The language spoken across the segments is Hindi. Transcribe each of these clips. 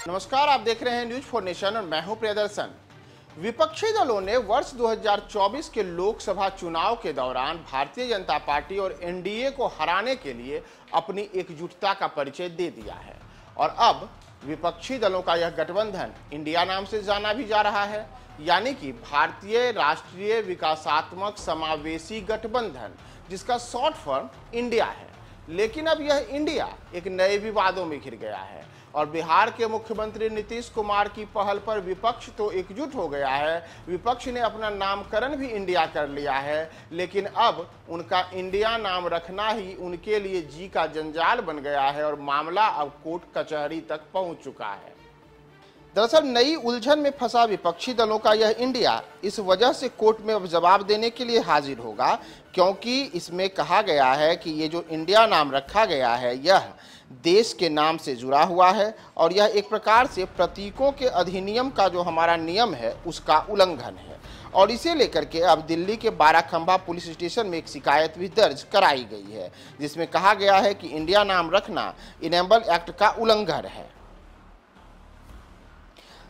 नमस्कार, आप देख रहे हैं न्यूज फॉर नेशन और मैं हूं प्रियदर्शन। विपक्षी दलों ने वर्ष 2024 के लोकसभा चुनाव के दौरान भारतीय जनता पार्टी और एनडीए को हराने के लिए अपनी एकजुटता का परिचय दे दिया है और अब विपक्षी दलों का यह गठबंधन इंडिया नाम से जाना भी जा रहा है, यानी कि भारतीय राष्ट्रीय विकासात्मक समावेशी गठबंधन, जिसका शॉर्ट फॉर्म इंडिया है। लेकिन अब यह इंडिया एक नए विवादों में घिर गया है और बिहार के मुख्यमंत्री नीतीश कुमार की पहल पर विपक्ष तो एकजुट हो गया है। विपक्ष ने अपना नामकरण भी इंडिया कर लिया है, लेकिन अब उनका इंडिया नाम रखना ही उनके लिए जी का जंजाल बन गया है और मामला अब कोर्ट कचहरी तक पहुंच चुका है। दरअसल नई उलझन में फंसा विपक्षी दलों का यह इंडिया इस वजह से कोर्ट में अब जवाब देने के लिए हाजिर होगा, क्योंकि इसमें कहा गया है कि ये जो इंडिया नाम रखा गया है यह देश के नाम से जुड़ा हुआ है और यह एक प्रकार से प्रतीकों के अधिनियम का जो हमारा नियम है उसका उल्लंघन है। और इसे लेकर के अब दिल्ली के बाराखंबा पुलिस स्टेशन में एक शिकायत भी दर्ज कराई गई है, जिसमें कहा गया है कि इंडिया नाम रखना इनेबल एक्ट का उल्लंघन है।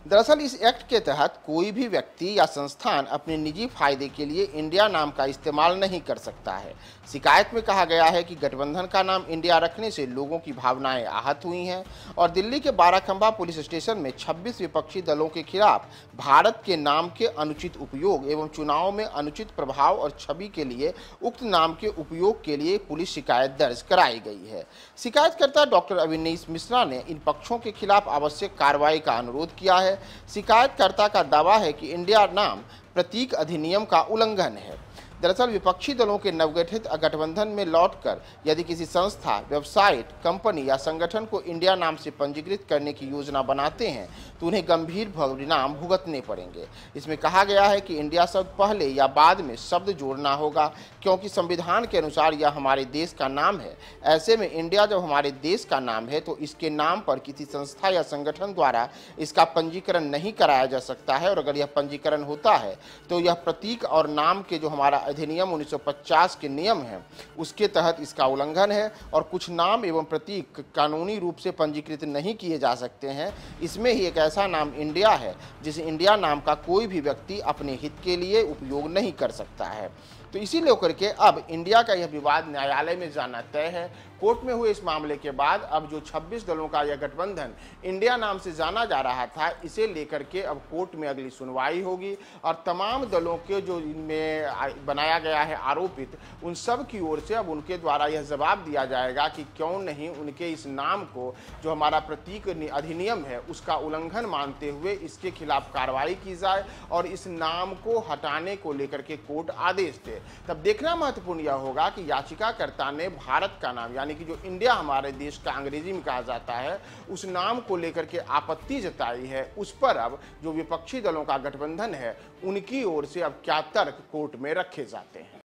दरअसल इस एक्ट के तहत कोई भी व्यक्ति या संस्थान अपने निजी फायदे के लिए इंडिया नाम का इस्तेमाल नहीं कर सकता है। शिकायत में कहा गया है कि गठबंधन का नाम इंडिया रखने से लोगों की भावनाएं आहत हुई हैं और दिल्ली के बाराखंबा पुलिस स्टेशन में 26 विपक्षी दलों के खिलाफ भारत के नाम के अनुचित उपयोग एवं चुनाव में अनुचित प्रभाव और छवि के लिए उक्त नाम के उपयोग के लिए पुलिस शिकायत दर्ज कराई गई है। शिकायतकर्ता डॉक्टर अविनीश मिश्रा ने इन पक्षों के खिलाफ आवश्यक कार्रवाई का अनुरोध किया है। शिकायतकर्ता का दावा है कि इंडिया नाम प्रतीक अधिनियम का उल्लंघन है। दरअसल विपक्षी दलों के नवगठित गठबंधन में लौटकर यदि किसी संस्था, वेबसाइट, कंपनी या संगठन को इंडिया नाम से पंजीकृत करने की योजना बनाते हैं तो उन्हें गंभीर परिणाम भुगतने पड़ेंगे। इसमें कहा गया है कि इंडिया शब्द पहले या बाद में शब्द जोड़ना होगा, क्योंकि संविधान के अनुसार यह हमारे देश का नाम है। ऐसे में इंडिया जब हमारे देश का नाम है तो इसके नाम पर किसी संस्था या संगठन द्वारा इसका पंजीकरण नहीं कराया जा सकता है और अगर यह पंजीकरण होता है तो यह प्रतीक और नाम के जो हमारा अधिनियम 1950 के नियम हैं उसके तहत इसका उल्लंघन है और कुछ नाम एवं प्रतीक कानूनी रूप से पंजीकृत नहीं किए जा सकते हैं। इसमें ही एक ऐसा नाम इंडिया है जिस इंडिया नाम का कोई भी व्यक्ति अपने हित के लिए उपयोग नहीं कर सकता है। तो इसी लेकर के अब इंडिया का यह विवाद न्यायालय में जाना तय है। कोर्ट में हुए इस मामले के बाद अब जो 26 दलों का यह गठबंधन इंडिया नाम से जाना जा रहा था, इसे लेकर के अब कोर्ट में अगली सुनवाई होगी और तमाम दलों के जो इनमें बनाया गया है आरोपित, उन सब की ओर से अब उनके द्वारा यह जवाब दिया जाएगा कि क्यों नहीं उनके इस नाम को जो हमारा प्रतीक अधिनियम है उसका उल्लंघन मानते हुए इसके खिलाफ कार्रवाई की जाए और इस नाम को हटाने को लेकर के कोर्ट आदेश दे। तब देखना महत्वपूर्ण यह होगा कि याचिकाकर्ता ने भारत का नाम यानी कि जो इंडिया हमारे देश का अंग्रेजी में कहा जाता है उस नाम को लेकर के आपत्ति जताई है, उस पर अब जो विपक्षी दलों का गठबंधन है उनकी ओर से अब क्या तर्क कोर्ट में रखे जाते हैं।